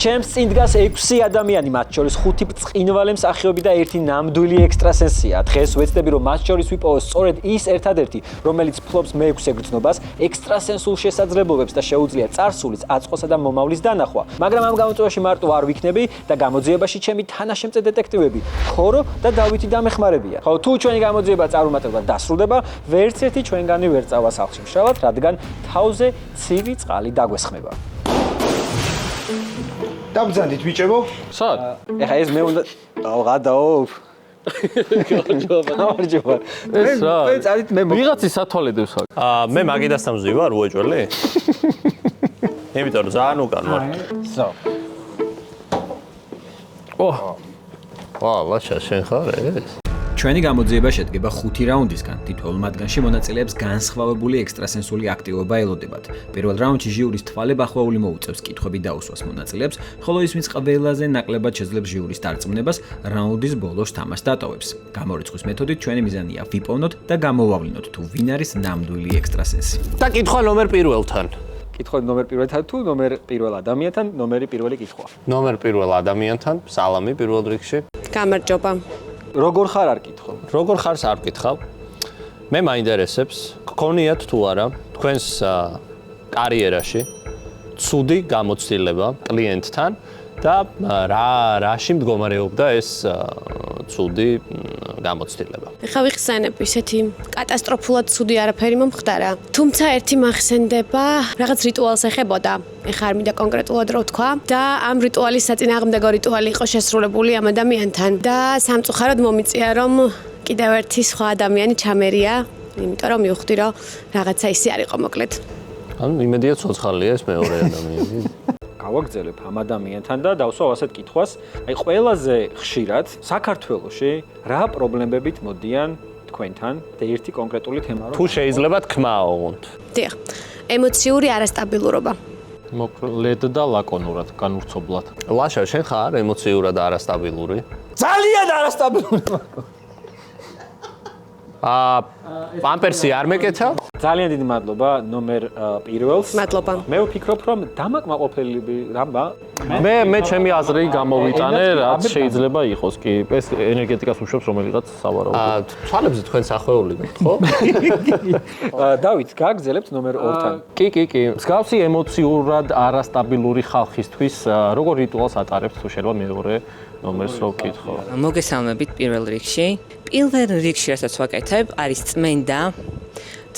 ჩემს წინ დგას 6 ადამიანი, მათ შორის 5 ბრწყინვალე მსახიობი და 1 ნამდვილი ექსტრასენსია. დღეს ვეცდები, რომ მათ შორის ვიპოვოს სწორედ ის ერთადერთი, რომელიც ფლობს მე-6 გრძნობას, ექსტრასენსულ შესაძლებლობებს და შეუძლია წარსულის, აწყვასა და მომავლის დანახვა. მაგრამ ამ გამოწვევაში მარტო არ ვიქნები და გამოძიებაში ჩემი თანაშემწე დეტექტივები, ხორო და დავითი დამეხმარებიან. ხო, თუ ჩვენი გამოძიება წარუმატებლად დასრულდება, ვერც ერთი ჩვენგანი ვერ წავა სახლში მშრალად, რადგან თავზე ცივი წყალი დაგვესხმება. Dabzandit ბიჭებო. სად? ეხა ეს მე უნდა გავღადაო. გამარჯობა. ეს რა? მე წადით მე ვიღაცი სათვალედებს აქ. მე მაგიდასთან ვზივარ უეჭველი? იმიტომ რომ ძალიან უკან ვარ. ზო. ლაშა შენ ხარ ეს? ჩვენი გამოძიება შედგება 5 რაუნდისგან. თითოეულ მათგანში მონაწილეებს განსხვავებული ექსტრასენსული აქტივობა ელოდებათ. პირველ რაუნდში ჟიურის თვალებახვეული მოუწევს კითხვები დაუსვას მონაწილეებს, ხოლო ის ვინც ყველაზე ნაკლებად შეძლებს ჟიურის დარწმუნებას, რაუნდის ბოლოს თამაშს დატოვებს. გამორიცხვის მეთოდით ჩვენი მიზანია ვიპოვნოთ და გამოვავლინოთ თუ ვინ არის ნამდვილი ექსტრასენსი. და კითხვა ნომერ პირველთან. კითხვა ნომერ პირველთან თუ ნომერ პირველ ადამიანთან, ნომერი პირველი კითხვა. ნომერ პირველ ადამიანთან, სალამი პირველ რიგში. გამარჯობა. როგორ ხარ არ კითხო? როგორ ხარს არ ვკითხავ. მე მაინტერესებს, გქონიათ თუ არა თქვენს კარიერაში ცუდი გამოცდილება კლიენტთან და რაში მდგომარეობდა ეს ცუდი გამოცდილება. ეხლა ვიხსენებ ისეთი კატასტროფულად ცუდი არაფერი მომხდარა. თუმცა ერთი მახსენდება, რაღაც რიტუალს ეხებოდა. ეხლა არ მინდა კონკრეტულად რო ვთქვა და ამ რიტუალის საწინააღმდეგო რიტუალი იყო შესრულებული ამ ადამიანთან და სამწუხაროდ მომიწია რომ კიდევ ერთი სხვა ადამიანი ჩამერია, იმიტომ რომ მივხვდი რომ რაღაცა ისე არ იყო მოკლედ. ანუ იმედია ცოცხალია ეს მეორე ადამიანი. გავაგრძელებ ამ ადამიანთან და დავსვავ ასეთ კითხვას. აი ყველაზე ხშირად საქართველოში რა პრობლემებით მოდიან თქვენთან და ერთი კონკრეტული თემა თუ შეიძლება თქმაოთ. დიახ. ემოციური არასტაბილურობა. მოკლედ და ლაკონურად, განურცობლად. ლაშა, შენ ხარ ემოციურად არასტაბილური? ძალიან არასტაბილური. პამპერსი არ მეკეთა? ძალიან დიდი მადლობა ნომერ პირველს. მადლობა. მე ვფიქრობ რომ დამაკმაყოფილები რამბა მე ჩემი აზრი გამოვიტანე, რაც შეიძლება იყოს კი. ეს ენერგეტიკას უშვებს რომელიღაც სავარაუდოდ. თვალებზე თქვენ სახვეული გქთ, ხო? დავით, გააგრძელებთ ნომერ 2-თან. კი. მსგავსი ემოციურად არასტაბილური ხალხისთვის როგორ რიტუალს ატარებთ თუ შეიძლება მეორე ნომერს რო ვკითხო. მოგესალმებით პირველ რიგში. პირველ რიგში რასაც ვაკეთებ, არის წმენდა.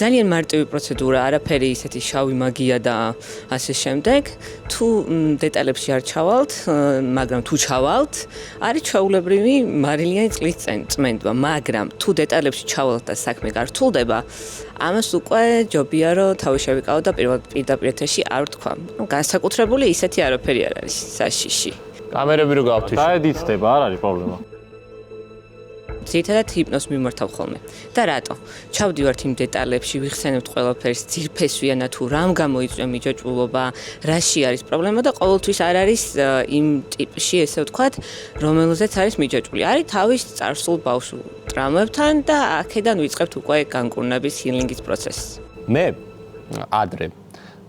ძალიან მარტივი პროცედურა, არაფერი ისეთი შავი მაგია და ასე შემდეგ. თუ დეტალებში არ ჩავალთ, მაგრამ თუ ჩავალთ, არის ჩვეულებრივი მარილიანი წყლის წმენდვა, მაგრამ თუ დეტალებში ჩავალთ და საქმე გართულდება, ამას უკვე ჯობია რომ თავი შევიკავო და პირდაპირ ეთერში არ ვთქვა. განსაკუთრებული ისეთი არაფერი არ არის საშიში. კამერები რო გავთიშო. დაედიცდება, არ არის პრობლემა. ძირითადად ჰიპნოზს მიმართავ ხოლმე. და რატო? ჩავდივართ იმ დეტალებში, ვიხსენებთ ყველაფერს, ძირფეს ვიანა თუ რამ გამოიწვია მიჯაჭვულობა, რაში არის პრობლემა და ყოველთვის არ არის იმ ტიპში, ესე ვთქვათ, რომელზეც არის მიჯაჭვული. არის თავის წარსულ ბავშვ ტრამვებთან და აქედან ვიწყებთ უკვე განკურნების ჰილინგის პროცესს. მე ადრე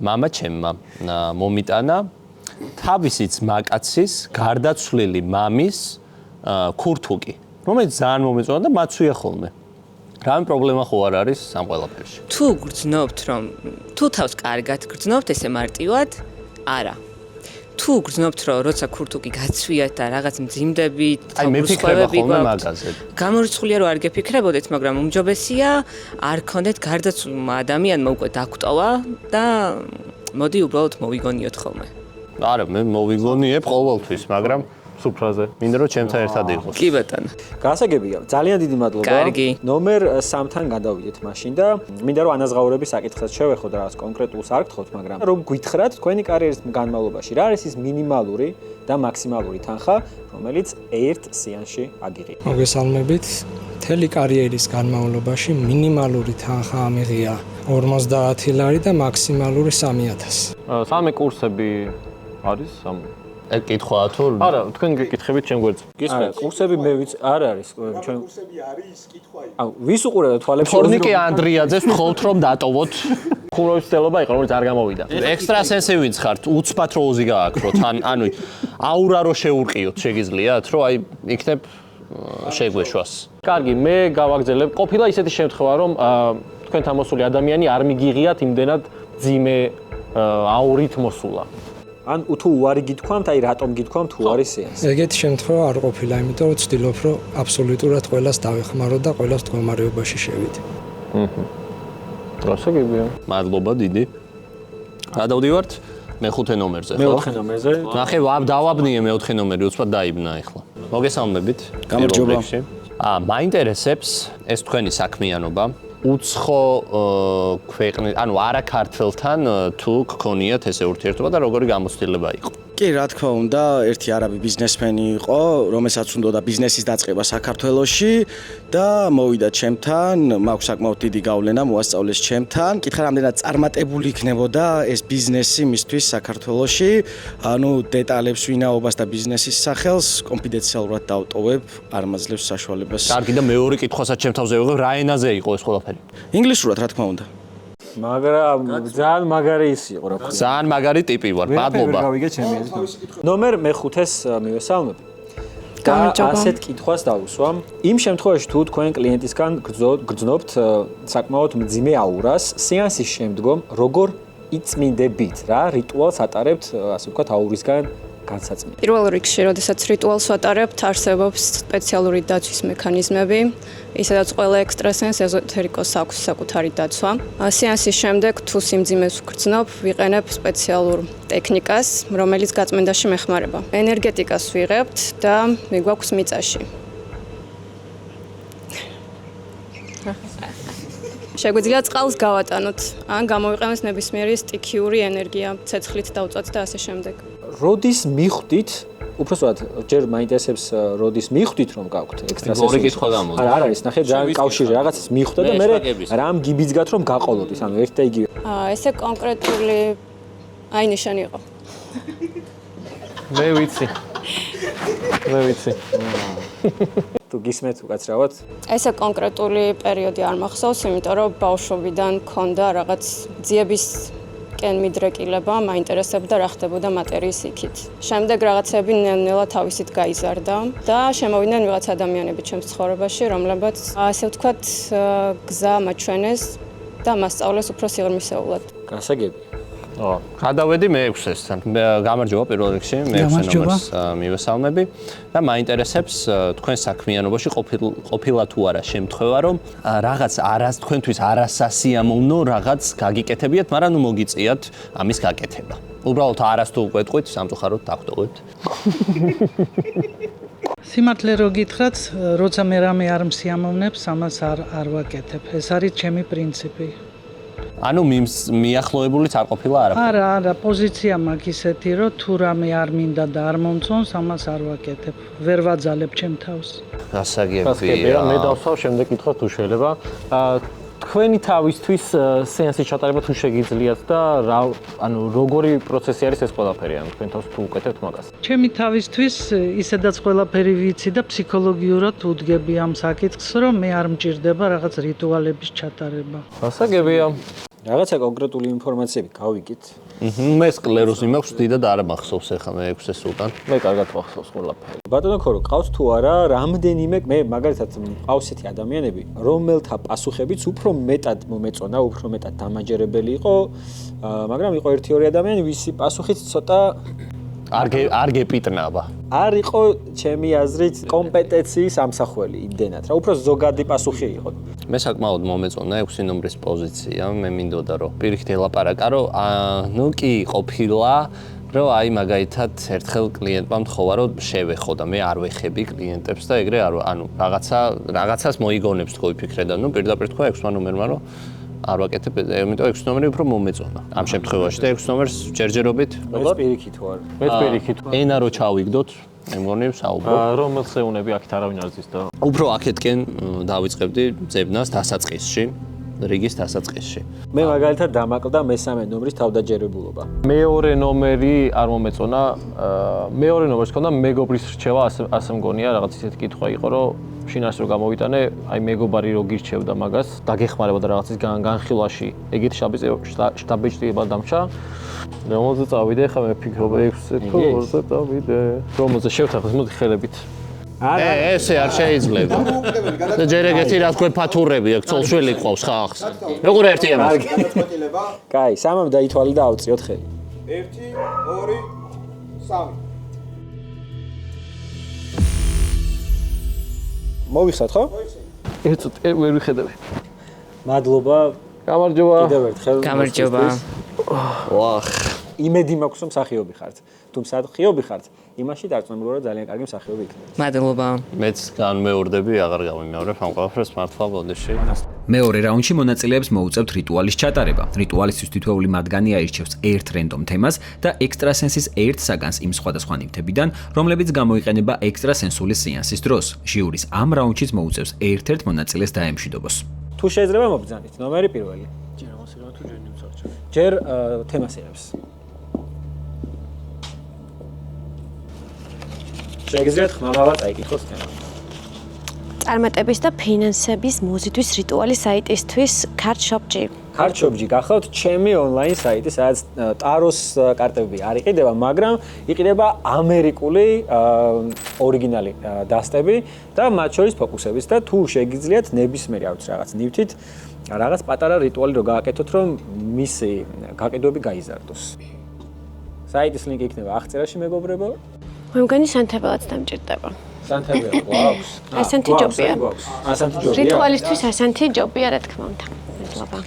მამა ჩემმა მომიტანა თავისი ძმაკაცის გარდაცვლილი მამის ქურთუკი, რომელიც ძალიან მომეწონა და მაცვია ხოლმე. რამე პრობლემა ხო არ არის ამ ყველაფერში? თუ გრძნობთ, რომ თუ თავს კარგად გრძნობთ, ესე მარტივად, არა. თუ გრძნობთ, რომ როცა ქურთუკი გაცვიათ და რაღაც მძიმდებით, მიფიქრება ხოლმე მაგაზე. გამორიცხულია რომ არ გეფიქრებოდეთ, მაგრამ უმჯობესია არ ქონდეთ გარდაცვლილმა ადამიანმა უკვე დაგვტოვა და მოდი უბრალოდ მოვიგონიოთ ხოლმე. არა, მე მოვიგონიებ ყოველთვის, მაგრამ სუფრაზე. მინდა რომ ჩემთან ერთად იყოს. კი ბატონო. გასაგებია, ძალიან დიდი მადლობა. კარგი. ნომერ 3-თან გადავიდეთ მაშინ და მინდა რომ ანაზღაურების საკითხსაც შევეხოთ და რაღაც კონკრეტულს არ გთხოვთ, მაგრამ რომ გითხრათ თქვენი კარიერის განმავლობაში რა არის ის მინიმალური და მაქსიმალური თანხა, რომელიც ერთ სეანსში აგიღეთ. მოგესალმებით. მთელი კარიერის განმავლობაში მინიმალური თანხა ამიღია 50 ლარი და მაქსიმალური 3000. სამი კურსები არის სამ. კითხვაა თუ არა, თქვენ გეკითხებით ჩემ გვერდზე. გისმენთ? კურსები მე ვიცი, არ არის ჩვენ კურსები არის, კითხვა. აუ, ვის უყურებთ თვალებში? თორნიკე ანდრიაძეს ვთხოვთ რომ დატოვოთ. ხუმრობის ცდელობა იყო, რომელიც არ გამოვიდა. ექსტრასენსივიც ხართ, უცბად რო უზი გააქროთ, ანუ აურა რო შეურყიოთ, შეგიძლიათ, რომ აი იქნებ შეგვეშვას. კარგი, მე გავაგზავნებ. ყოფილა ისეთი შემთხვევა, რომ თქვენთან მოსული ადამიანი არ მიგიღიათ იმდენად ძიმე აურით მოსულა. ან თუ უარი გითქვამთ, აი რატომ გითქვამთ უარი სეანსი? ეგეთი შემთხვევა არ ყოფილა, იმიტომ რომ ვცდილობ, რომ აბსოლუტურად ყველას დავეხმარო და ყველას მდგომარეობაში შევიდე. გასაგებია. მადლობა დიდი. გადავდივართ მეხუთე ნომერზე, ხო? მეოთხე ნომერზე. ნახე, დავაბნიე მეოთხე ნომერი, უცბად დაიბნა ახლა. მოგესალმებით. გამარჯობა. მაინტერესებს ეს თქვენი საქმიანობა. უცხო ქვეყნის, ანუ არა ქართველთან თუ გქონიათ ესე ურთიერთობა და როგორი გამოცდილება იყო? კი, რა თქმა უნდა, ერთი არაბი ბიზნესმენი იყო, რომელსაც უნდოდა ბიზნესის დაწყება საქართველოში და მოვიდა ჩემთან, მაქვს საკმაოდ დიდი გავლენა, მოასწავლეს ჩემთან. კითხა რამდენად წარმატებული იქნებოდა ეს ბიზნესი მისთვის საქართველოში, ანუ დეტალებს, ვინაობას და ბიზნესის სახელს კონფიდენციალურად დავტოვებ, არ მაძლევს საშუალებას. კარგი და მეორე კითხვასაც ჩემ თავზე ვიღებ, რა ენაზე იყო ეს ყველაფერი? ინგლისურად, რა თქმა უნდა. მაგრამ ძალიან მაგარი ის იყო რა. ძალიან მაგარი ტიპი ვარ, მადლობა. გავიგე ჩემი ეს. ნომერ მეხუთეს მივესალმებ. და ასეთ კითხვას დავუსვამ. იმ შემთხვევაში თუ თქვენ კლიენტისგან გრძნობთ საკმაოდ მძიმე აურას, სეანსის შემდგომ როგორ იწმინდებით, რა რიტუალს ატარებთ, ასე ვთქვათ, აურისგან განსაცმელი. პირველ რიგში, როდესაც რიტუალს ვატარებთ, არსებობს სპეციალური დაცვის მექანიზმები, ისედაც ყველა ექსტრასენს ეზოთერიკოს აქვს საკუთარი დაცვა. სეანსის შემდეგ თუ სიმძიმეს ვგრძნობ, ვიყენებ სპეციალურ ტექნიკას, რომელიც გაწმენდაში მეხმარება. ენერგეტიკას ვიღებთ და მიგვაქვს მიწაში. შეგვიძლია წყალს გავატანოთ, ან გამოვიყენოთ ნებისმიერი სტიქიური ენერგია, ცეცხლით დავწვათ და ასე შემდეგ. როდის მიხვდით, უბრალოდ ჯერ მაინტერესებს როდის მიხვდით რომ გაქვთ ექსტრასენსორი. ორი კითხვა გამოდის. არა, არა, ის ნახე ძალიან კავშირი რაღაცას მიხვდა და მე რამ გიბიძგათ რომ გაყოლოდით, ანუ ერთ და იგივე. ესე კონკრეტული აი ნიშანი იყო. მე ვიცი. თუ გისმენთ უკაცრავად? ესე კონკრეტული პერიოდი არ მახსოვს, იმიტომ რომ ბავშვობიდან მქონდა რაღაც ძიების მიდრეკილება, მაინტერესებდა რა ხდებოდა მატერიის იქით. შემდეგ რაღაცები ნელ-ნელა თავისით გაიზარდა და შემოვიდნენ ვიღაც ადამიანები ჩემს ცხოვრებაში, რომლებიც ასე ვთქვათ, გზა მაჩვენეს და მასწავლეს უფრო სიღრმისეულად. გასაგები. გადავედი მე-6-ესთან. გამარჯობა პირველ რიგში, მე-6 ნომერს მივესალმები და მაინტერესებს თქვენ საქმიანობაში ყოფილა თუ არა შემთხვევა, რომ რაღაც თქვენთვის არასასიამოვნო რაღაც გაგიკეთებიათ, მაგრამ ნუ მოგიწიათ ამის გაკეთება. უბრალოდ არას თუ უყვეთყვით, სამწუხაროდ დახვდობთ. სიმართლე რო გითხრათ, როცა მე რამე არ მსიამოვნებს, ამას არ ვაკეთებ. ეს არის ჩემი პრინციპი. ანუ მიახლოებულიც არ ყოფილა არაფერი. არა, პოზიცია მაქვს ისეთი, რომ თუ რამე არ მინდა და არ მომწონს, ამას არ ვაკეთებ. ვერ ვაძალებ ჩემ თავს. გასაგებია. მე დავსვავ შემდეგ კითხვას თუ შეიძლება. თქვენი თავისთვის სეანსის ჩატარება თუ შეგიძლიათ და ანუ როგორი პროცესი არის ეს ყველაფერი, ანუ თქვენ თავს თუ უკეთებთ მაგას? ჩემი თავისთვის ისედაც ყველაფერი ვიცი და ფსიქოლოგიურად უდგები ამ საკითხს, რომ მე არ მჭირდება რაღაც რიტუალების ჩატარება. გასაგებია. რაღაცა კონკრეტული ინფორმაციები გავიგეთ. მე სკლეროზი მაქვს, დიდად არ მახსოვს ახლა მე-6-ე სულთან. მე კარგად მახსოვს ყველაფერი. ბატონო ქორო, ყავს თუ არა რამდენიმე მე მაგალითად ყავს ესეთი ადამიანები, რომელთა პასუხებიც უფრო მეტად მომეწონა, უფრო მეტად დამაჯერებელი იყო, მაგრამ იყო ერთი-ორი ადამიანი, ვისი პასუხიც ცოტა არ გეპიტნაბა. არ იყო ჩემი აზრით კომპეტენციის ამსახველი იმდენად, რა უფრო ზოგადი პასუხი იყო. მე საკმაოდ მომეწონა 6 ნომრის პოზიცია, მე მინდოდა რომ პირიქით ელაპარაკა, რომ ნუ კი ყოფილა, რომ აი მაგალითად ერთხელ კლიენტმა მთხოვა რომ შევეხო და მე არ ვეხები კლიენტებს და ეგრე ანუ რაღაცას მოიგონებს თქო ვიფიქრე და ნუ პირდაპირ თქვა 6 ნომერმა რომ არ ვაკეთებ, იმიტომ 6 ნომერი უფრო მომეწონა ამ შემთხვევაში და 6 ნომერს ჯერჯერობით როგორც პირიქით ვარ. მე პირიქით. ენა რო ჩავიგდოთ, მე მგონი საუბრო. რომელ ხეუნები აქეთ არავინ არ ზის და უფრო აქეთკენ დავიწყებდი ძებნას დასაწყისში. რიგის დასაწყისში. მე მაგალითად დამაკლდა მესამე ნომრის თავდაჯერებულობა. მეორე ნომერი არ მომეწონა. მეორე ნომერს ჰქონდა მეგობრის რჩევა, ასე მგონია, რაღაც ისეთი კითხვა იყო, რომ შინას რო გამოვიტანე, აი მეგობარი რო გირჩევდა მაგას, დაგეხმარებოდა რაღაცის განხილვაში. ეგეთ შტაბ-ბიჭდება დამჭა. რომელზე წავიდე, ხა მე ფიქრობ 6-ზე თუ 2-ზე წავიდე. რომელზე შევთანხმდით, მოდი ხელებით. ესე არ შეიძლება. და ჯერ ეგეთი რა თქვენ ფათურები აქ წოლშველი ყავს ხალხს. როგორ ერთი ამას. კაი, სამამ დაითვალე და ავწიოთ ხელი. 1 2 3 მოვიხსნათ ხო? ერთ წუთი ვერ ვიხედავ. მადლობა. გამარჯობა. კიდევ ერთხელ. გამარჯობა. ვახ. იმედი მაქვს რომ მსახიობი ხართ. თუმცა ხიობი ხართ, იმაში დარწმუნებული ვარ ძალიან კარგი მსახიობი იქნება. მადლობა. მეც განმეორდები, აღარ გამიმეორებ ამ ყველაფერს მართლა ბოდიში. მეორე რაუნდში მონაწილეებს მოუწევთ რიტუალის ჩატარება. რიტუალისთვის თითოეული მათგანი აირჩევს ერთ რენდომ თემას და ექსტრასენსის ერთ საგანს იმ სხვადასხვა ნივთებიდან, რომლებიც გამოიყენება ექსტრასენსული სეანსის დროს. ჟიურის ამ რაუნდშიც მოუწევს ერთ-ერთ მონაწილეს დაემშვიდობოს. თუ შეიძლება მობრძანით, ნომერი პირველი. ჯერ ამასირავ თუ ჯერ ნიმსარჩა. ჯერ თემასირებს. შეგიძლიათ ხმამაღლა წაიკითხოთ თემა. წარმატების და ფინანსების მოზიდვის რიტუალი საიტისთვის CardShop-G. CardShop-G გახავთ ჩემი ონლაინ საიტი, სადაც ტაროს კარტები არ იყიდება, მაგრამ იყიდება ამერიკული ორიგინალი დასტები და მათ შორის ფოკუსების და თუ შეგიძლიათ ნებისმიერი არც რაღაც ნივთით რაღაც პატარა რიტუალი რო გააკეთოთ, რომ მისი გაყიდვები გაიზარდოს. საიტის ლინკი იქნება აღწერაში, მეგობრებო. მე მგონი სანთებელაც დამჭირდება. სანთებელი გვაქვს. ასანთი ჯობია. ასანთი ჯობია. რიტუალისთვის ასანთი ჯობია, რა თქმა უნდა. მადლობა.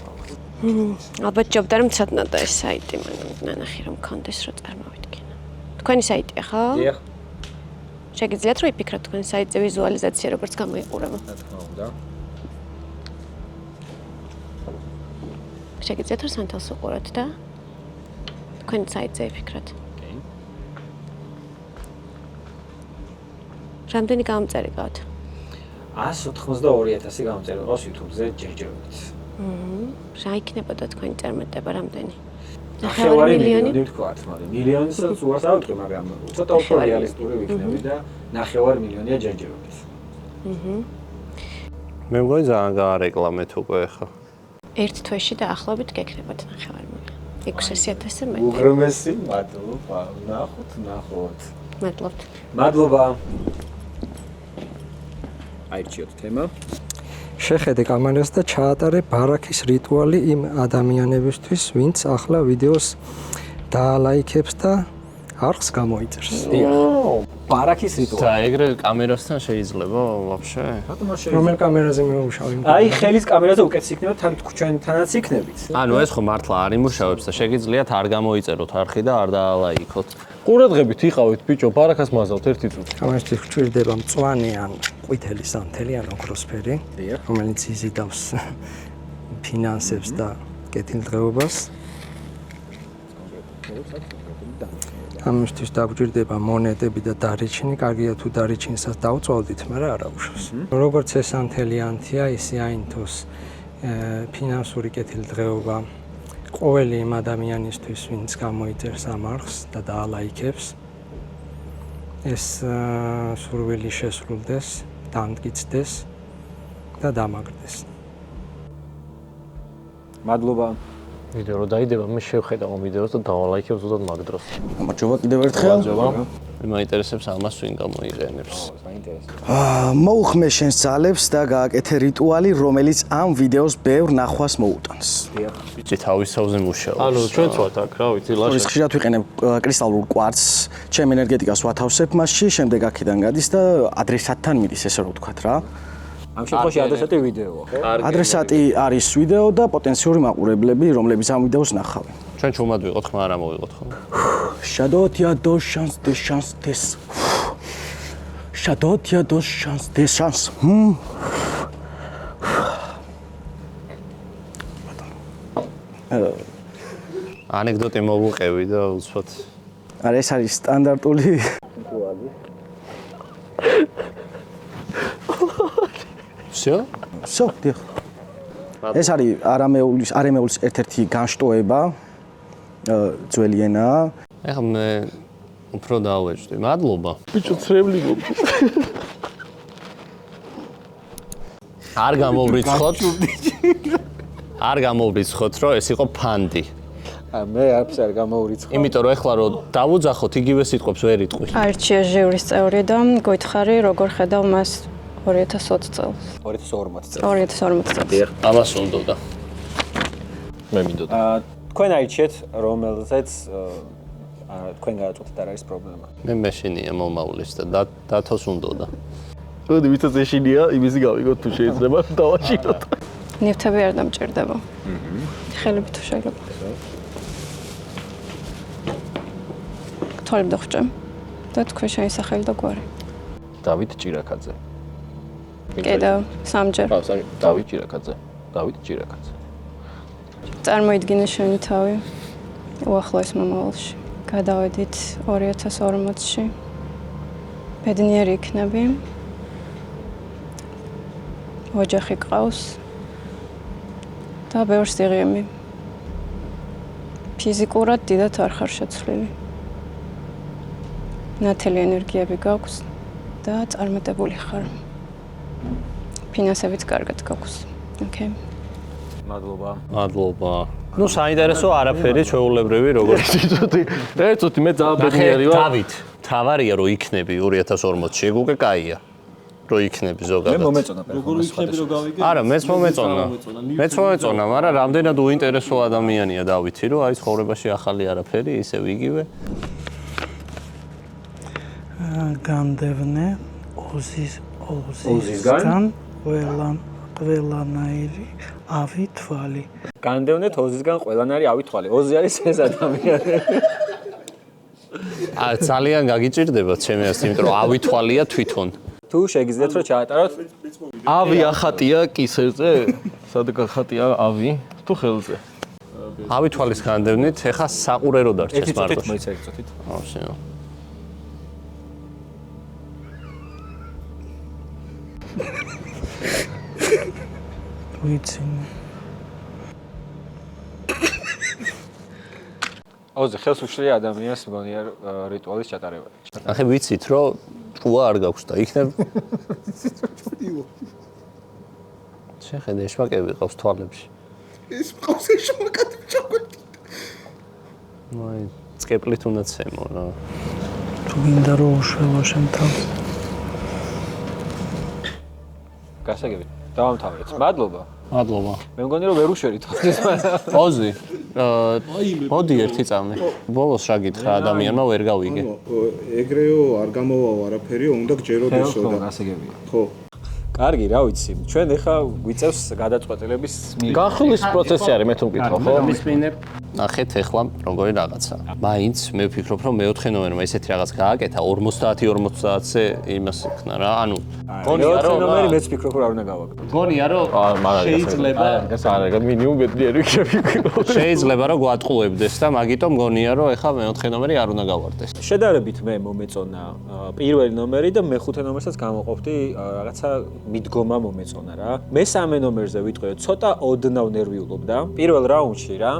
ალბათ ჯობდა რომ ცოტნა და ეს საიტი ნანახი რომ კონდეს რო წარმოვიდგინო. თქვენი საიტია ხო? დიახ. შეგიძლიათ რომ იფიქროთ თქვენ საიტზე ვიზუალიზაცია როგორც გამოიყურება. რა თქმა უნდა. შეგიძლიათ რომ სანთელს უყუროთ და თქვენ საიტზე იფიქროთ. რამდენი გამომწერი გყავთ? 182,000 გამომწერი ყავს YouTube-ზე ჯერჯერობით. რა იქნებოდა თქვენი წარმატება რამდენი? 9 მილიონი ვთქვათ, მაგრამ მილიონისაც უარს არ ვიტყვი, მაგრამ ცოტა უფრო რეალისტური ვიქნები და 9 მილიონია ჯერჯერობით. მე მგონი ძალიან გაარეკლამეთ უკვე ხა. ერთ თვეში დაახლოებით გეკნებათ 9 მილიონი. 600,000-ზე მეტი. უღრმესი მადლობა. ნახოთ. მადლობთ. მადლობა. აირჩიოთ თემა. შეხედე კამერას და ჩაატარე ბარაქის რიტუალი იმ ადამიანებისთვის, ვინც ახლა ვიდეოს დაალაიქებს და არხს გამოიწერს. ბარაქის რიტუალი. და ეგრე კამერასთან შეიძლება ვაფშე? რომელ კამერაზე მეუშავე? აი, ხელის კამერაზე უკეთს იქნება, თან ჩვენთანაც იქნებით. ანუ ეს ხო მართლა არ იმუშავებს და შეგიძლიათ არ გამოიწეროთ არხი და არ დაალაიქოთ. ყურადღებით იყავით ბიჭო, ბარაქას მაზავთ ერთი წუთი. ამისთვის გვჭირდება მწვანე ან ყვითელი სანთელი ან ოქროსფერი, რომელიც იზიდავს ფინანსებს და კეთილდღეობას. ამისთვის დაგვჭირდება მონეტები და დარიჩინი. კარგია თუ დარიჩინსაც დავწვალდით, მაგრამ არა უშავს. როგორც ეს სანთელიანთია, ისე აინთოს ფინანსური კეთილდღეობა ყოველი იმ ადამიანისთვის, ვინც გამოიწერს ამ არხს და დაალაიქებს. ეს სურვილი შესრულდეს, დამტკიცდეს და დამაგრდეს. მადლობა. ვიდეო რო დაიდება, მე შევხედავ ამ ვიდეოს და დავალაიქებ ზუსტად მაგ დროს. გამარჯობა კიდევ ერთხელ. მე მაინტერესებს ამას ვინ გამოიყენებს. მოუხმე შენს ძალებს და გააკეთე რიტუალი, რომელიც ამ ვიდეოს ბევრ ნახვას მოუტანს. ბიჭი თავის თავზე მუშაობს. ანუ ჩვენც ვართ აქ, რა ვიცი, ის ლაშა. ხშირად ვიყენებ კრისტალურ კვარცს, ჩემ ენერგეტიკას ვათავსებ მასში, შემდეგ აქედან გადის და ადრესატთან მიდის, ესე რომ ვთქვათ რა. ამ შემთხვევაში ადრესატი ვიდეოა, ხო? ადრესატი არის ვიდეო და პოტენციური მაყურებლები, რომლებიც ამ ვიდეოს ნახავენ. ჩვენ ჩუმად ვიყოთ, ხმა არ ამოვიყოთ ხო? Shadow tia dos chance des chance des. Shadow tia dos chance des chance. ანეკდოტი მოვუყევი და უცბად. არა ეს არის სტანდარტული Всё? Всё, დიახ. ეს არის არამეულის ერთ-ერთი განშტოება ძველი ენაა. ეხლა მე უფრო დავეჭდი. მადლობა. ბიჭო, ცრემლი გობ. არ გამოვრიცხოთ. არ გამოვრიცხოთ, რომ ეს იყო ფანდი. მე არც არ გამოვრიცხო. იმიტომ რომ ეხლა რომ დავუძახოთ, იგივე სიტყვებს ვერ იტყვი. აირჩია ჟიურის წევრი და გითხარი როგორ ხედავ მას 2020 წელს. 2040 წელს. 2040 წელს. დიახ, ამას უნდოდა. მე მინდოდა. თქვენ აირჩიეთ, რომელზეც თქვენ გააწყვეტთ არ არის პრობლემა. მე მეშინია მომავლის და დათოს უნდოდა. მოდი ვისაც ეშინია, იმისი გავიგოთ თუ შეიძლება დავაშინოთ. ნივთები არ დამჭირდება. ხელები თუ შეიძლება. თვალები დახვჭე. და თქვენ შეისახელი და გვარი. დავით ჭირაკაძე. კიდევ სამჯერ. დავით ჭირაკაძე. დავით ჭირაკაძე. წარმოიდგინე შენი თავი უახლოეს მომავალში. გადავედით 2040-ში. ბედნიერი იქნები. ოჯახი გყავს. და ბევრ სიღრმე. ფიზიკურად დიდად არ ხარ შეცვლილი. ნათელი ენერგიები გაქვს და წარმატებული ხარ. ფინანსებიც კარგად გაქვს. ოკეი. მადლობა. მადლობა. ნუ საინტერესო არაფერი ჩვეულებრივი როგორ ერთოთი მე ძალიან ბედნიერი ვარ. დავით, თავარია რომ იქნები 2040-ში, ეგ უკვე კაია. რო იქნები ზოგადად. მე მომეწონა როგორ იქნები რომ გავიგე? არა, მეც მომეწონა. მეც მომეწონა, მაგრამ რამდენად უინტერესო ადამიანია დავითი, რომ აი ცხოვრებაში ახალი არაფერი, ისევ იგივე. განდევნე ოზისგან ყველანაირი ავი თვალი. განდევნეთ ოზისგან ყველანაირი ავი თვალი. ოზი არის ეს ადამიანი. ძალიან გაგიჭირდება ჩემი ასეთ, იმიტომ რომ ავი თვალია თვითონ. თუ შეგიძლიათ რომ ჩაატაროთ ავი ახატია კისერზე? სადღა ხატია ავი თუ ხელზე? ავი თვალის განდევნით, ეხა საყურერო დარჩეს მარტო. მარტო. მოიცერცოთ. ავშენო. ვიცი. ოზი ხელს უშლია ადამიანს მგონია რიტუალის ჩატარება. ახლა ვიცით რომ ჭუა არ გაქვს და იქნებ შეხედე შმაკები ყავს თვალებში. ეს ყავს შმაკები ჩაგვეტი. აი, წკეპლით უნდა ცემო რა. თუ მინდა რომ უშველო შენ თავს. გასაგები. დავამთავრეთ. მადლობა. მადლობა. მე მგონი რომ ვერ უშვერით. ოზი, მოდი ერთი წამი. ბოლოს რა გითხრა ადამიანმა ვერ გავიგე. ეგრეო არ გამოვაო არაფერი, უნდა გჯეროდესო და გასაგებია. ხო. კარგი, რა ვიცი. ჩვენ ახლა გვიწევს გადაწყვეტილების განხილვის პროცესი არის, მე თუ მკითხავ, ხო? მისმინებ. ნახეთ ახლა როგორი რაღაცა. მაინც მე ვფიქრობ, რომ მეოთხე ნომერმა ესეთი რაღაც გააკეთა 50-50-ზე იმას იქნა რა. ანუ გონია რომ ნომერი მეც ვფიქრობ, რომ არ უნდა გავაკეთო. გონია რომ შეიძლება არა, მინიმუმ ბედნიერი ვიქნები. შეიძლება რომ გვატყუებდეს და მაგიტომ გონია რომ ახლა მეოთხე ნომერი არ უნდა გავარდეს. შედარებით მე მომეწონა პირველი ნომერი და მეხუთე ნომერსაც გამოყოფდი რაღაცა მიდგომა მომეწონა რა. მესამე ნომერზე ვიტყვი, ცოტა ოდნავ ნერვიულობდა. პირველ რაუნდში რა,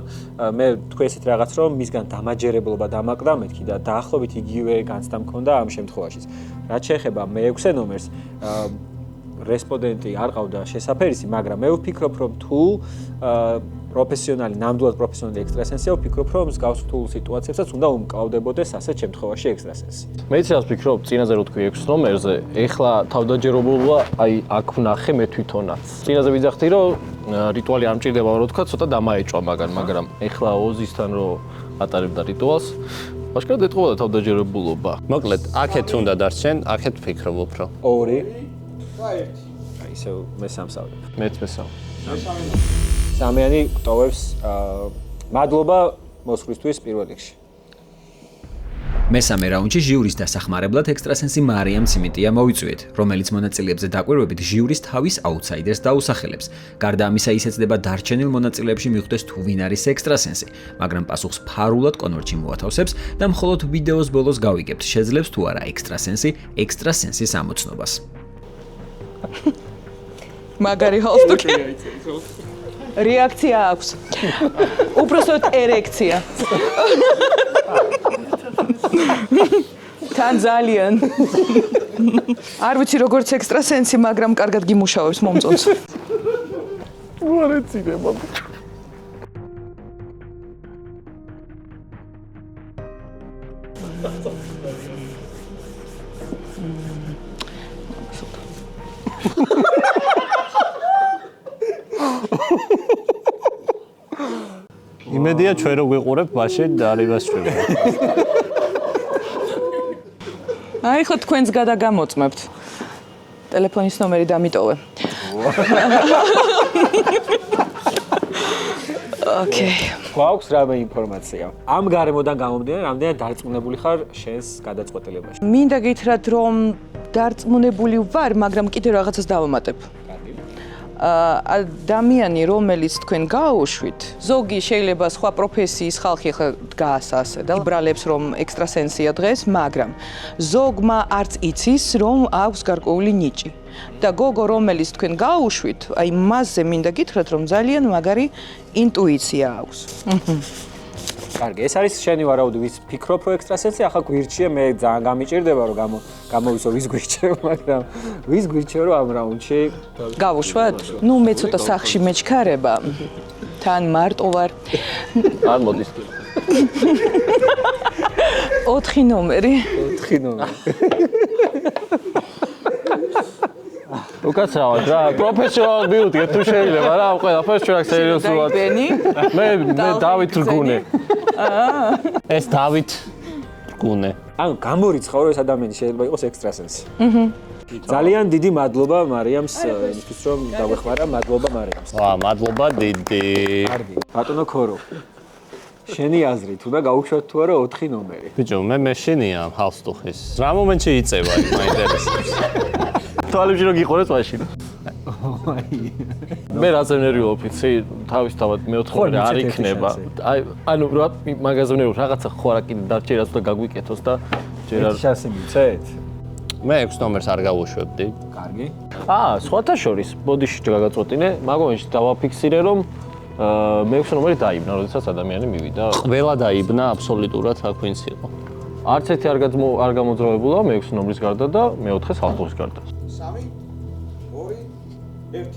მე თქვი ესეთ რაღაც რომ მისგან დამაჯერებლობა დამაკდა მეთქი და დაახლოებით იგივე განცდა მქონდა ამ შემთხვევაშიც. რაც შეეხება მე-6 ნომერს, რესპონდენტი არ ყავდა შესაფერისი, მაგრამ მე ვფიქრობ, რომ თუ პროფესიონალი, ნამდვილად პროფესიონალი ექსტრასენსია, ვფიქრობ, რომ მსგავს რთულ სიტუაციებსაც უნდა უმკავდებოდეს ასეთ შემთხვევაში ექსტრასენსი. მეც რას ვფიქრობ, წინაზე რო თქვი 6 ნომერზე, ეხლა თავდაჯერებულობა აი აქ ვნახე მე თვითონაც. წინაზე ვიძახდი, რომ რიტუალი არ მჭირდება რო თქვა, ცოტა დამაეჭვა მაგან, მაგრამ ეხლა ოზისთან რო ატარებდა რიტუალს, ვაშკარად ეტყობა თავდაჯერებულობა. მოკლედ, აქეთ უნდა დარჩენ, აქეთ ვფიქრობ უფრო. 2 აი ისე მე სამსავლებ. მეც მესამ. სამიანი ტოვებს მადლობა მოსვლისთვის პირველ რიგში. მესამე რაუნდში ჟიურის დასახმარებლად ექსტრასენსი მარიამ ციმიტია მოვიწვიეთ, რომელიც მონაწილეებზე დაკვირვებით ჟიურის თავის აუთსაიდერს დაუსახელებს. გარდა ამისა, ის ეცდება დარჩენილ მონაწილეებში მიხვდეს თუ ვინ არის ექსტრასენსი, მაგრამ პასუხს ფარულად კონვერტში მოათავსებს და მხოლოდ ვიდეოს ბოლოს გავიგებთ, შეძლებს თუ არა ექსტრასენსის ამოცნობას. მაგარი ჰალსტუკი. რეაქცია აქვს. უпростოდ ერექცია. თან ძალიან. არ ვიცი როგორც ექსტრასენსი, მაგრამ კარგად გიმუშავებს მომწონს. მოარეცინება. იმედია ჩვენ რო გვიყურებ, მაშინ არ იმასწრებთ. აი ხო თქვენს გადაგამოწმებთ. ტელეფონის ნომერი დამიტოვე. ოკეი. გვაქვს რამე ინფორმაცია. ამ გარემოდან გამომდინარე, რამდენად დარწმუნებული ხარ შენს გადაწყვეტილებაში? მინდა გითხრათ, რომ დარწმუნებული ვარ, მაგრამ კიდევ რაღაცას დავამატებ. ადამიანი, რომელიც თქვენ გააუშვით, ზოგი შეიძლება სხვა პროფესიის ხალხი დგას ასე და ბრალებს რომ ექსტრასენსია დღეს, მაგრამ ზოგმა არც იცის, რომ აქვს გარკვეული ნიჭი. და გოგო, რომელიც თქვენ გააუშვით, აი მასზე მინდა გითხრათ, რომ ძალიან მაგარი ინტუიცია აქვს. კარგი, ეს არის შენი ვარაუდი, ვის ფიქრობ რომ ექსტრასენსი, ახლა გვირჩია, მე ძალიან გამიჭირდება რომ გამოვისო ვის გვირჩევ, მაგრამ ვის გვირჩევ რომ ამ რაუნდში გავუშვათ? ნუ მე ცოტა სახში მეჩქარება. თან მარტო ვარ. არ მოდის. 4 ნომერი. 4 ნომერი. უკაცრავად რა, პროფესიონალ მიუდგეთ თუ შეიძლება რა, ყველაფერს ჩვენ აქ სერიოზულად. მე დავით რგუნე. ეს დავით რგუნე. ანუ გამორიცხავ რომ ეს ადამიანი შეიძლება იყოს ექსტრასენსი. ძალიან დიდი მადლობა მარიამს იმისთვის რომ დავეხმარა, მადლობა მარიამს. მადლობა დიდი. კარგი. ბატონო ქორო. შენი აზრით, უნდა გაუშვათ თუ არა 4 ნომერი? ბიჭო, მე მეშინია ჰალსტუხის. რა მომენტში იწევა, მაინტერესებს. თვალებში რო გიყურეთ მაშინ. მე რა ზენერვიულობ, იცი, თავისთავად მეოთხე არ იქნება. აი, ანუ რა მაგაზონერო რაღაცა ხო არა კიდე დარჩერას და გაგვიკეთოს და ჯერ არ შანსი მიცეთ? მე 6 ნომერს არ გავუშვებდი. კარგი. სხვათა შორის, ბოდიში გაგაწყვეტინე, მაგომენტში დავაფიქსირე რომ მე-6 ნომერი დაიბნა, როდესაც ადამიანი მივიდა. ყველა დაიბნა აბსოლუტურად აქ ვინც იყო. არც ერთი არ გამოძრავებულა მე-6 ნომრის გარდა და მე-4 ჰალსტუხის გარდა. 3 2 1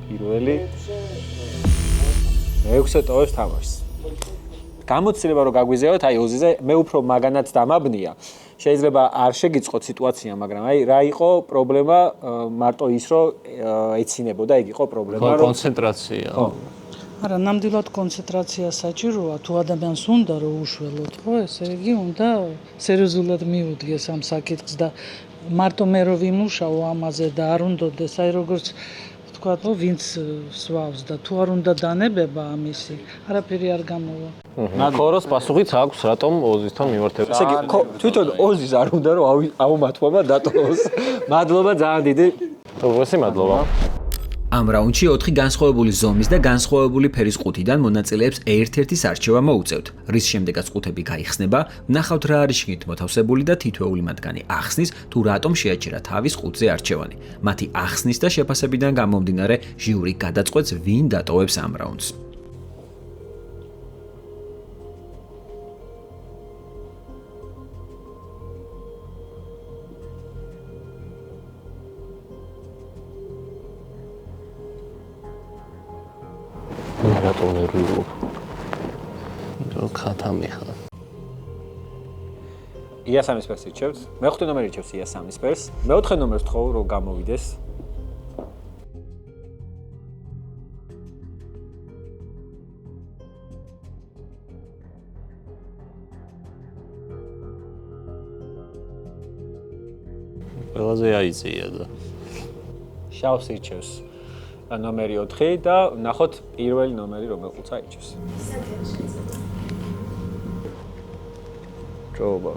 პირველი მე-6 ტოვებს თამაშს. გამოცდილება რომ გაგვიზიაროთ, აი ოზიზე მე უფრო მაგანაც დამაბნია. შეიძლება არ შეგიწყოთ სიტუაცია, მაგრამ აი რა იყო პრობლემა მარტო ის რომ ეცინებოდა, ეგ იყო პრობლემა რომ კონცენტრაცია. არა, ნამდვილად კონცენტრაცია საჭიროა, თუ ადამიანს უნდა რომ უშველოთ, ხო, ესე იგი უნდა სერიოზულად მიუდგეს ამ საკითხს და მარტო მე რო ვიმუშაო ამაზე და არ უნდადეს, აი როგორც თქვა, რომ ვინც სვავს და თუ არ უნდა დანებება ამისი, არაფერი არ გამოვა. ქოროს პასუხიც აქვს, რატომ ოზისთან მიმართება. ესე იგი, თვითონ ოზის არ უნდა რომ აუმათვობა დატოვოს. მადლობა ძალიან დიდი. უღრესი მადლობა. ამ რაუნდში 4 განსხვავებული ზომის და განსხვავებული ფერის ყუთიდან მონაწილეებს ერთ-ერთის არჩევა მოუწევთ, რის შემდეგაც ყუთები გაიხსნება, ნახავთ რა არის შიგნით მოთავსებული და თითოეული მათგანი ახსნის, თუ რატომ შეაჩერა თავის ყუთზე არჩევანი. მათი ახსნის და შეფასებიდან გამომდინარე, ჟიური გადაწყვეტს, ვინ დატოვებს ამ რაუნდს. რატომ ნერვიულობ? ხათამიხა. ია3-ს ირჩევთ. მე-5 ნომერი ირჩევს ია3-ს. მე-4 ნომერს თხოვ რომ გამოვიდეს. ყველაზე აიწია და შავს ირჩევს. ნომერი 4 და ნახოთ პირველი ნომერი რომელყუცა ირჩევს. ჯობა.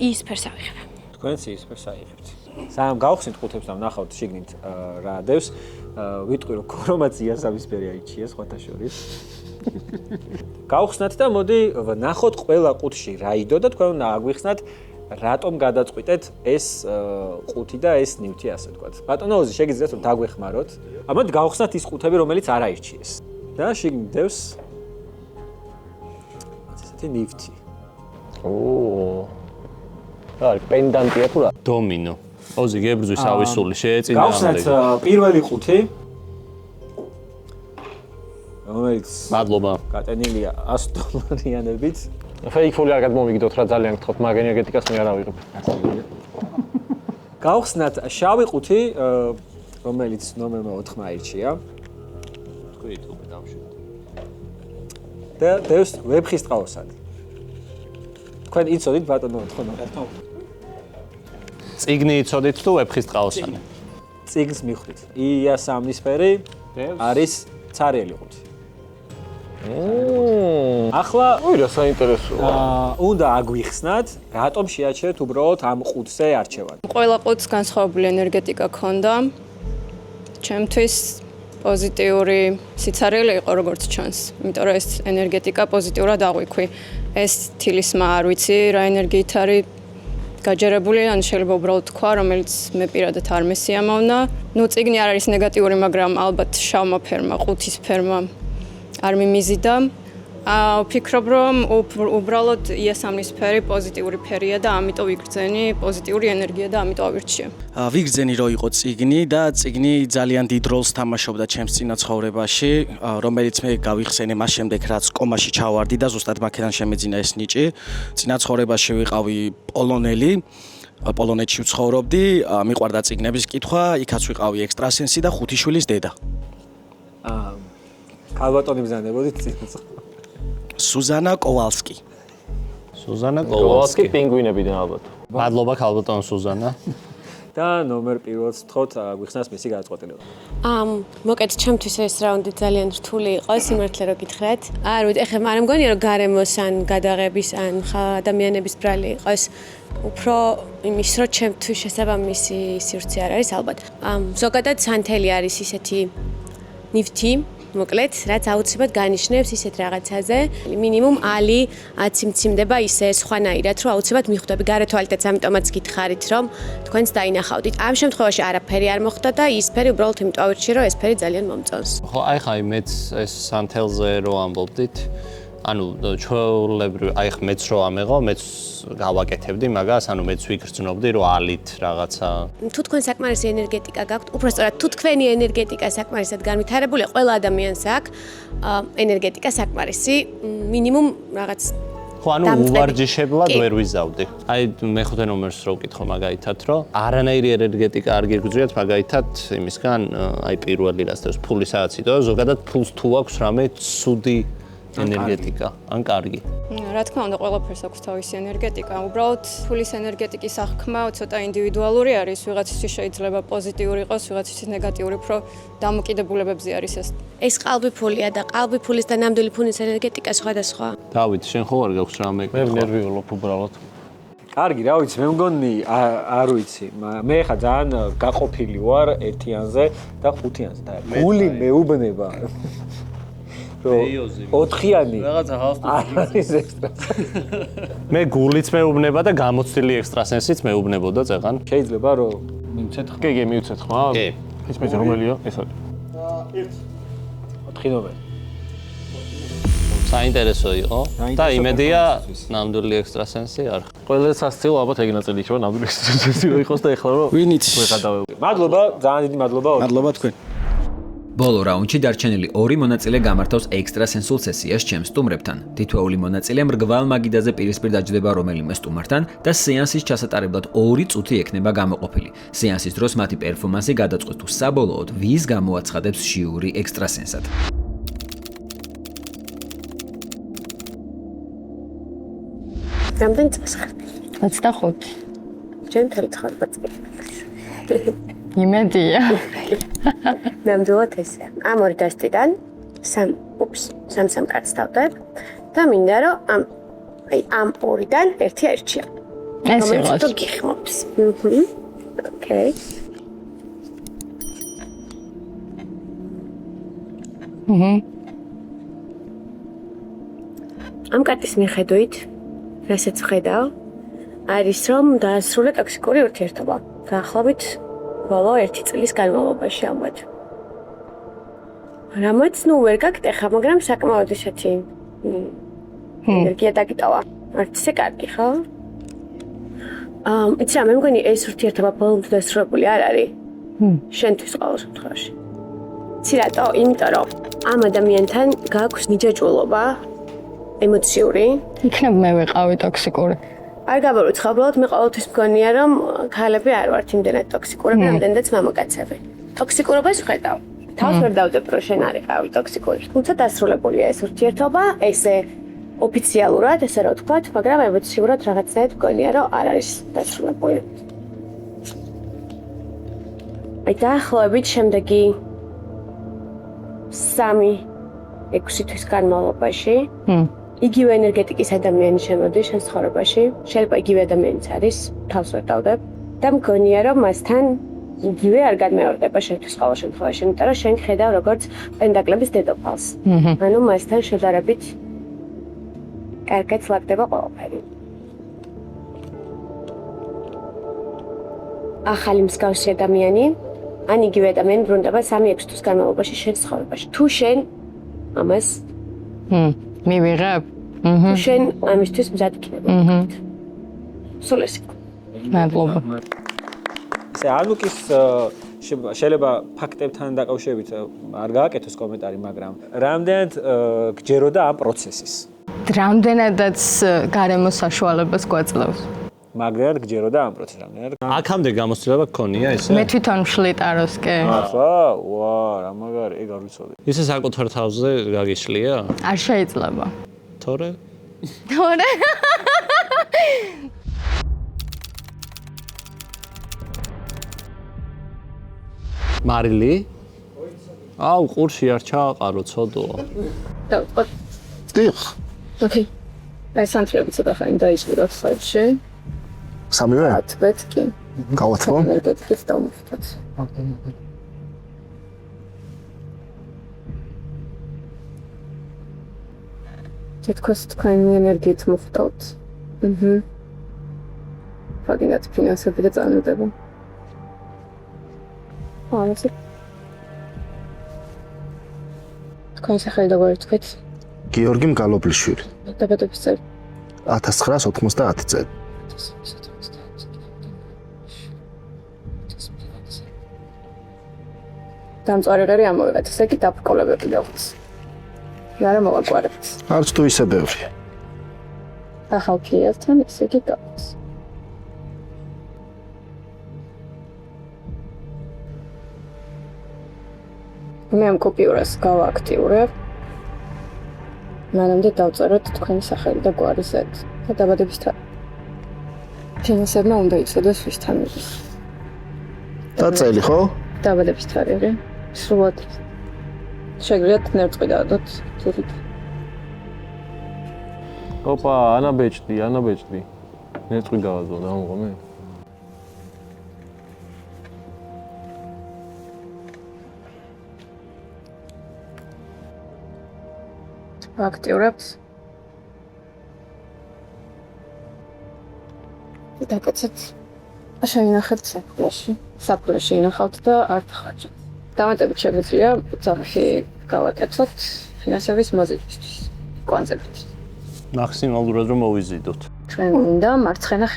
ის ფერს ავიღებ. თქვენ სისფერს აიღებთ. სამ გავხსნით ყუთებს და ვნახავთ შიგნით რა დევს. ვიტყვი რომ ქრომაცია სამისფერი აიჩია სხვათა შორის. გავხსნათ და მოდი ვნახოთ ყველა ყუთში რა იდო და თქვენ უნდა აგვიხსნათ რატომ გადაწყვიტეთ ეს ყუთი და ეს ნივთი ასე ვთქვათ. ბატონო ოზი შეგიძლიათ რომ დაგვეხმაროთ. ამათ გავხსნათ ის ყუთები რომელიც არ აირჩიეს. და შიგნით დევს ესეთი ნივთი. არის პენდანტია თუ რა? დომინო. ოზი გებრძვის ავისული შეეწინა. გავხსნათ პირველი ყუთი. რომელიც მადლობა. გატენილია $100-იანებით. ფეიქული არ გადმოვიგდოთ რა ძალიან გთხოვთ, მაგ ენერგეტიკას მე არ ავიღებ. გავხსნათ შავი ყუთი, რომელიც ნომერმა 4-მა აირჩია. თქვი თუბე დამშვიდე. და დევს ვეფხის ტყაოსად. თქვენ იცოდით ბატონო 4-მა? წიგნი იცოდით თუ ვეფხის ტყაოსანი? წიგნს მიხვდით. ია სამნისფერი არის ცარიელი ყუთი. ახლა ოი რა საინტერესოა. უნდა აგვიხსნათ, რატომ შეაჩერეთ უბრალოდ ამ ყუთზე არჩევანი. ყველა ყუთს განსხვავებული ენერგეტიკა ჰქონდა. ჩემთვის პოზიტიური სიცარიელი იყო როგორც ჩანს. იმიტომ რომ ეს ენერგეტიკა პოზიტიურად აღვიქვი. ეს თილისმა არ ვიცი რა ენერგიით არის გაჯერებული, ან შეიძლება უბრალოდ თქვა, რომელიც მე პირადად არ მესიამოვნა. ნუ წიგნი არ არის ნეგატიური, მაგრამ ალბათ შავმა ფერმა, ყუთის ფერმა არ მიმიზიდა. ვფიქრობ, რომ უბრალოდ იასამნისფერი პოზიტიური ფერია და ამიტომ ვიგრძენი პოზიტიური ენერგია და ამიტომ ავირჩიე. ვიგრძენი რომ იყო წიგნი და წიგნი ძალიან დიდ როლს თამაშობდა ჩემს წინა ცხოვრებაში, რომელიც მე გავიხსენე მას შემდეგ, რაც კომაში ჩავარდი და ზუსტად მაქედან შემეძინა ეს ნიჭი. წინა ცხოვრებაში ვიყავი პოლონელი. პოლონეთში ვცხოვრობდი, მიყვარდა წიგნების კითხვა, იქაც ვიყავი ექსტრასენსი და 5 შვილის დედა. ქალბატონი ბრძანებოდით წიგნს. სუზანა კოვალსკი. სუზანა კოვალსკი პინგვინებიდან ალბათ. მადლობა ქალბატონ სუზანა. და ნომერ პირველს ვთხოვთ გვიხსნას მისი გადაწყვეტილება. მოკეთ ჩემთვის ეს რაუნდი ძალიან რთული იყო, სიმართლე რო გითხრათ. არ ვიცი, ეხლა არ მგონია რომ გარემოს ან გადაღების ან ადამიანების ბრალი იყოს. უფრო იმის რო ჩემთვის შესაბამისი სივრცე არ არის ალბათ. ზოგადად სანთელი არის ისეთი ნივთი მოკლედ, რაც აუცილებლად განიშნებს ისეთ რაღაცაზე, მინიმუმ ალი 10 მციმდება ისე სხვანაირად, რომ აუცილებლად მიხვდები გარეთვალითაც, ამიტომაც გითხარით, რომ თქვენც დაინახავდით. ამ შემთხვევაში არაფერი არ მოხდა და ის ფერი უბრალოდ იმიტომ ავირჩიე, რომ ეს ფერი ძალიან მომწონს. ხო, აი ხა მეც ეს სანთელზე რო ამბობდით, ანუ ჩვეულებრივ აი ხა მეც რო ამეღო, მეც გავაკეთებდი მაგას, ანუ მეც ვიგრძნობდი, რომ ალით რაღაცა. თუ თქვენ საკმარისი ენერგეტიკა გაქვთ, უბრალოდ თუ თქვენი ენერგეტიკა საკმარისად განვითარებულია, ყველა ადამიანს აქვს ენერგეტიკა საკმარისი, მინიმუმ რაღაც ხო, ანუ უვარჯიშებლად ვერ ვიზავდი. აი მეხუთე ნომერს რო ვკითხო მაგალითად, რომ არანაირი ენერგეტიკა არ გიგრძვიათ მაგალითად იმისგან, აი პირველი რაც დევს ფული სადაც იდო, ზოგადად ფულს თუ აქვს რამე ცუდი ენერგეტიკა, ან კარგი. რა თქმა უნდა, ყველაფერს აქვს თავისი ენერგეტიკა. უბრალოდ ფულის ენერგეტიკის აღქმა ცოტა ინდივიდუალური არის. ვიღაცისთვის შეიძლება პოზიტიური იყოს, ვიღაცისთვის ნეგატიური, უფრო დამოკიდებულებებზე არის ეს. ეს ყალბი ფულია და ყალბი ფულის და ნამდვილი ფულის ენერგეტიკა სხვადასხვა. დავით, შენ ხო არ გაქვს რამე? მე ნერვიულობ უბრალოდ. კარგი, რა ვიცი, მე მგონი არ ვიცი. მე ხა ძალიან გაყოფილი ვარ ერთიანზე და ხუთიანზე და გული მეუბნება. 4-იანი რაღაცა არის ექსტრა. მე გულიც მეუბნება და გამოცდილი ექსტრასენსიც მეუბნებოდა წეღან. შეიძლება რომ მივცეთ ხე, მივცეთ ხმა? კი. ის მე რომელია? ეს არის. 4 ნომერი. საინტერესო იყო და იმედია ნამდვილი ექსტრასენსი არ. ყველა სასწაულო ალბათ ეგ ნაწილი იქნება ნამდვილი ექსტრასენსი იყოს და ეხლა რომ ვინიც ვეღადავები. მადლობა, ძალიან დიდი მადლობა. მადლობა თქვენ. ბოლო რაუნდში დარჩენილი 2 მონაწილე გამართავს ექსტრასენსულ სესიას ჩემს სტუმრებთან. თითოეული მონაწილე მრგვალ მაგიდაზე პირისპირ დაჯდება რომელიმე სტუმართან და სეანსის ჩასატარებლად 2 წუთი ექნება გამოყოფილი. სეანსის დროს მათი პერფორმანსი გადაწყვეტს თუ საბოლოოდ ვის გამოაცხადებს ჟიური ექსტრასენსად. რამდენი წელს ხარ? 25. ჩემ თელ 19 წელი. იმედია. ნამდვილად ესეა. ამ ორი დასტიდან სამ კაცს დავდებ და მინდა რომ ამ ორიდან ერთი აირჩია. ეს იყო გიხმობს. ოკეი. ამ კარტის მიხედვით, რასაც ვხედავ, არის რომ დაასრულა ტოქსიკური ურთიერთობა. დაახლოებით ბოლო 1 წლის განმავლობაში ამბობთ. რამაც ნუ ვერ გაგტეხა, მაგრამ საკმაოდ ისეთი ენერგია დაგიტოვა. არც ისე კარგი, ხო? იცი რა, მე მგონი ეს ურთიერთობა ბოლომდე დასრულებული არ არის. შენთვის ყოველ შემთხვევაში. იცი რატო? იმიტომ რომ ამ ადამიანთან გაქვს ნიჭაჭულობა ემოციური. იქნებ მე ვიყავი ტოქსიკური. არ გაბარუცხა, უბრალოდ მე ყოველთვის მგონია რომ ქალები არ ვართ იმდენად ტოქსიკურები, რამდენადაც მამაკაცები. ტოქსიკურობას ვხედავ. თავს ვერ დავდებ, რომ შენ არ იყავი ტოქსიკური. თუმცა დასრულებულია ეს ურთიერთობა, ესე ოფიციალურად, ესე რა ვთქვათ, მაგრამ ემოციურად რაღაცნაირად მგონია, რომ არ არის დასრულებული. აი დაახლოებით შემდეგი 3-6 თვის განმავლობაში იგივე ენერგეტიკის ადამიანი შემოდის შენ ცხოვრებაში, შეიძლება იგივე ადამიანიც არის, თავს ვერ დავდებ და მგონია, რომ მასთან იგივე არ განმეორდება შენთვის ყოველ შემთხვევაში, იმიტომ რომ შენ ხედავ როგორც პენტაკლების დედოფალს. ანუ მასთან შედარებით კარგად ლაგდება ყველაფერი. ახალი მსგავსი ადამიანი, ან იგივე ადამიანი ბრუნდება 3-6 თვის განმავლობაში შენ ცხოვრებაში. თუ შენ ამას მივიღებ? თუ შენ ამისთვის მზად იქნება. სულ ეს იყო. მადლობა. ესე ანუკის შეიძლება ფაქტებთან დაკავშირებით არ გააკეთოს კომენტარი, მაგრამ რამდენად გჯეროდა ამ პროცესის? რამდენადაც გარემო საშუალებას გვაძლევს. მაგრამ გჯეროდა ამ პროცესს, რამდენად? აქამდე გამოცდილება გქონია ესე? მე თვითონ ვშლით აროს კი. ახლა, ვა, რა მაგარი, ეგ არ ვიცოდი. ისე საკუთარ თავზე გაგიშლია? არ შეიძლება. თორე? თორე? მარილი? აუ, ყურში არ ჩააყარო, ცოდო. დავყოთ. დიახ. ოკეი. აი სანტრები ცოტა ხანი დაიწყო საერთში. სამივე? მეთქი. გავათმო? მეთქი დავმოხდეთ. თითქოს თქვენი ენერგიით მოხდავთ. ფაგინათ ფინანსები და წარმატება. ასე. თქვენი სახელი როგორ თქვით? გიორგი მგალობლიშვილი. დაბადების წელი. 1990 წელი. დამწვარი ამოვიღეთ, ესე იგი დაბრკოლებები დავხსნით. რა მოვაგვარებთ? არც თუ ისე ბევრი. ახალ კლიენტთან ესე იგი გავხსნით. მე ამ კოპიურას გავააქტიურებ. მანამდე დავწეროთ თქვენი სახელი და გვარი Z და დაბადების თარიღი. ფინანსებმა უნდა იცოდეს ვისთან მიდის. და წელი ხო? დაბადების თარიღი. სრულად. შეგიძლიათ ნერწყვი დაადოთ თვითონ. ოპა, ანა ბეჭდი. ნერწყვი გავაძო, დამოღო მე. აქტიურებთ. დაკაცეთ. შეინახეთ საფლეში. საფლეში ინახავთ და არ ხარჯავთ. დამატებით შეგვიძლია ძაფი გავაკეთოთ ფინანსების მოზიდვისთვის. კვანძებით. მაქსიმალურად რომ მოვიზიდოთ. ჩვენ უნდა მარცხენა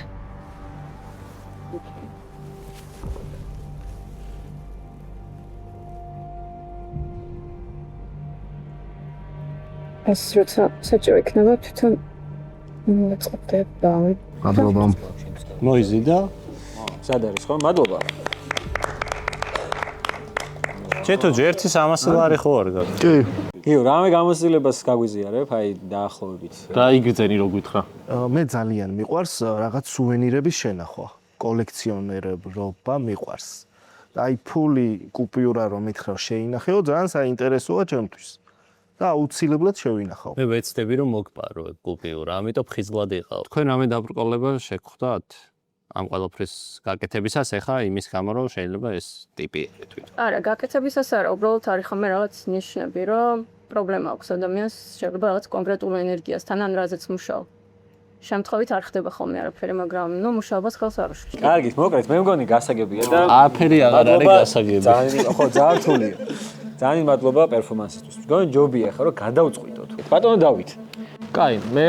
ეს როცა საჭირო იქნება თვითონ მოწყდება. მადლობა. მოიზიდა? სად არის ხო? მადლობა. ჩეთო ჯერთი 300 ლარი ხო არ გაქვს? კი. გიო, რამე გამოცდილებას გაგვიზიარებ, აი დაახლოებით. და იგრძენი რო გითხრა. მე ძალიან მიყვარს რაღაც სუვენირების შენახვა. კოლექციონერობა მიყვარს. და აი ფული კუპიურა რომ მითხრა შეინახეო, ძალიან საინტერესოა ჩემთვის. და აუცილებლად შევინახავ. მე ვეცდები რომ მოგპარო კუპიურა, ამიტომ ხიზლად იყავ. თქვენ რამე დაბრკოლება შეგხვდათ ამ ყველაფრის გაკეთებისას ახლა იმის გამო რომ შეიძლება ეს ტიპი თვითონ. არა, გაკეთებისას არა, უბრალოდ არის ხომ რაღაც ნიშნები, რომ პრობლემა აქვს ადამიანს, შეიძლება რაღაც კონკრეტულ ენერგიასთან ან რაზეც მუშაობ. შემთხვევით არ ხდება ხოლმე არაფერი, მაგრამ ნუ მუშაობას ხელს არ უშლის. კარგით, მოკლედ, მე მგონი გასაგებია და არაფერი აღარ არის გასაგები. ხო, ძალიან რთულია. ძალიან მადლობა პერფორმანსისთვის. მგონი ჯობია ხა რომ გადავწყვიტოთ. ბატონო დავით. კაი, მე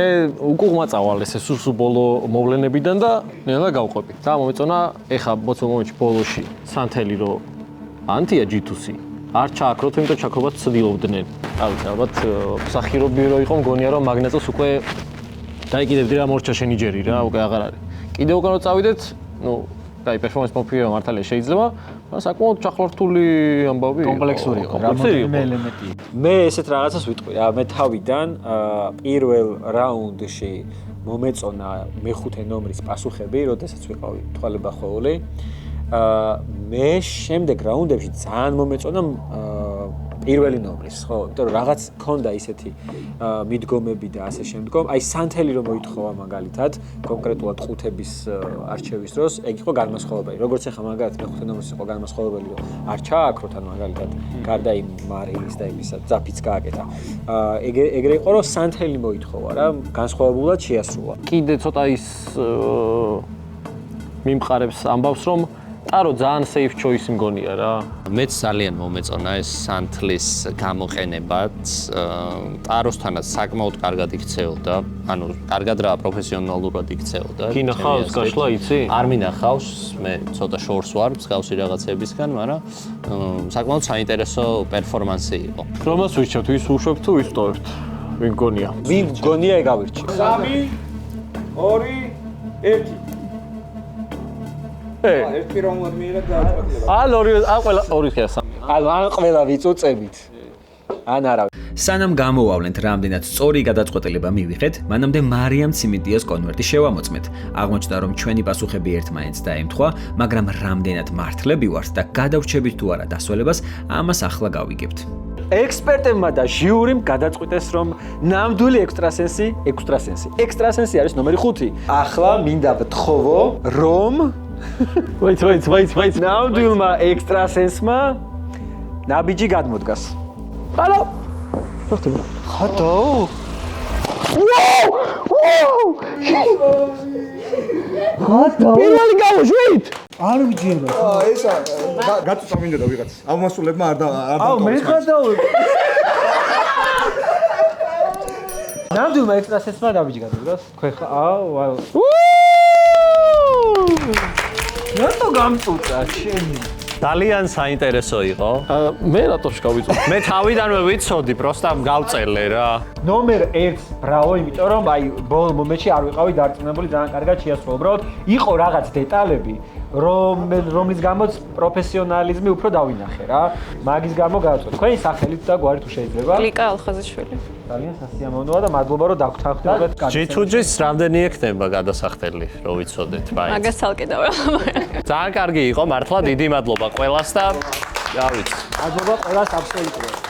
უკუღმა წავალ ეს სუსუ ბოლო მოვლენებიდან და ნელა გავყვები. და მომეწონა ეხა ბოცო მომენტში ბოლოში სანთელი რო ანტია G2C არ ჩააქროთ, იმიტომ ჩაქრობას ცდილობდნენ. ავით, ალბათ მსახიობი რო იყო, მგონია რომ მაგნატოს უკვე დაიკიდებდი რა მორჩა შენი ჯერი რა, უკვე აღარ არის. კიდევ უკან რო წავიდეთ, ნუ კაი, პერფორმანს მოფიო მართალია შეიძლება, მაგრამ საკმაოდ ჩახლართული ამბავი იყო. კომპლექსური იყო, რამოდენიმე ელემენტი. მე ესეთ რაღაცას ვიტყვი რა, მე თავიდან პირველ რაუნდში მომეწონა მეხუთე ნომრის პასუხები, როდესაც ვიყავი თვალება ხოვლი. მე შემდეგ რაუნდებში ძალიან მომეწონა პირველი ნომრის, ხო, იმიტომ რომ რაღაც ქონდა ისეთი მიდგომები და ასე შემდგომ. აი სანთელი რომ მოითხოვა მაგალითად, კონკრეტულად ყუთების არჩევის დროს, ეგ იყო განმასხვავებელი. როგორც ახლა მაგალითად მეხუთე ნომრის იყო განმასხვავებელი, რომ არ ჩააქროთ ან მაგალითად გარდა იმ მარილის და იმისა ძაფიც გააკეთა. ეგრე იყო რომ სანთელი მოითხოვა რა, განსხვავებულად შეასრულა. კიდე ცოტა ის მიმყარებს ამბავს რომ ტარო ძალიან safe choice მგონია რა. მეც ძალიან მომეწონა ეს სანთლის გამოყენებაც. ტაროსთანაც საკმაოდ კარგად იქცეოდა. ანუ კარგად რა პროფესიონალურად იქცეოდა. გინახავს გაშლა იცი? არ მინახავს, მე ცოტა შორს ვარ მსგავსი რაღაცებისგან, მაგრამ საკმაოდ საინტერესო პერფორმანსი იყო. რომას ვიჩვენთ, ვის უშვებთ თუ ვის ტოვებთ? ვინ გონია? ვინ გონია ეგ ავირჩი. 3 2 1 ერთი რაუნდი მიიღეთ და აწყობილება. ან ყველა ორი ხია სამი. ან ყველა ვიწუწებით. ან არა. სანამ გამოვავლენთ რამდენად სწორი გადაწყვეტილება მივიღეთ, მანამდე მარიამ ციმიტიას კონვერტი შევამოწმეთ. აღმოჩნდა რომ ჩვენი პასუხები ერთმანეთს დაემთხვა, მაგრამ რამდენად მართლები ვართ და გადავრჩებით თუ არა დასვალებას, ამას ახლა გავიგებთ. ექსპერტებმა და ჟიურიმ გადაწყვიტეს რომ ნამდვილი ექსტრასენსი არის ნომერი 5. ახლა მინდა ვთხოვო რომ ვait. ნამდვილმა ექსტრასენსმა ნაბიჯი გადმოდგას. ჰალო. ხატო. ხატო. პირველი გავუშვით. არ ვიძიება. ესა გაწუწა მინდოდა ვიღაც. ამასულებმა არ მე ხატო. ნამდვილმა ექსტრასენსმა ნაბიჯი გადმოდგას. ხა რატო გამწუწა შენი? ძალიან საინტერესო იყო. მე რატოში გავიწვევ? მე თავიდანვე ვიცოდი, პროსტა გავწელე რა. ნომერ 1 ბრავო, იმიტომ რომ აი ბოლო მომენტში არ ვიყავი დარწმუნებული, ძალიან კარგად შეასრულა. უბრალოდ იყო რაღაც დეტალები, რომლის გამოც პროფესიონალიზმი უფრო დავინახე რა. მაგის გამო გააწყვეტ. თქვენი სახელით და გვარი თუ შეიძლება. ლიკა ალხაზიშვილი. ძალიან სასიამოვნოა და მადლობა რომ დაგვრთახდებათ. G2G-ს რამდენი ექნება გადასახდელი, რო ვიცოდეთ, ბაი. მაგას ცალკე დავალ. ძალიან კარგი იყო, მართლა დიდი მადლობა ყველას და რა ვიცი. მადლობა ყველას აბსოლუტურად.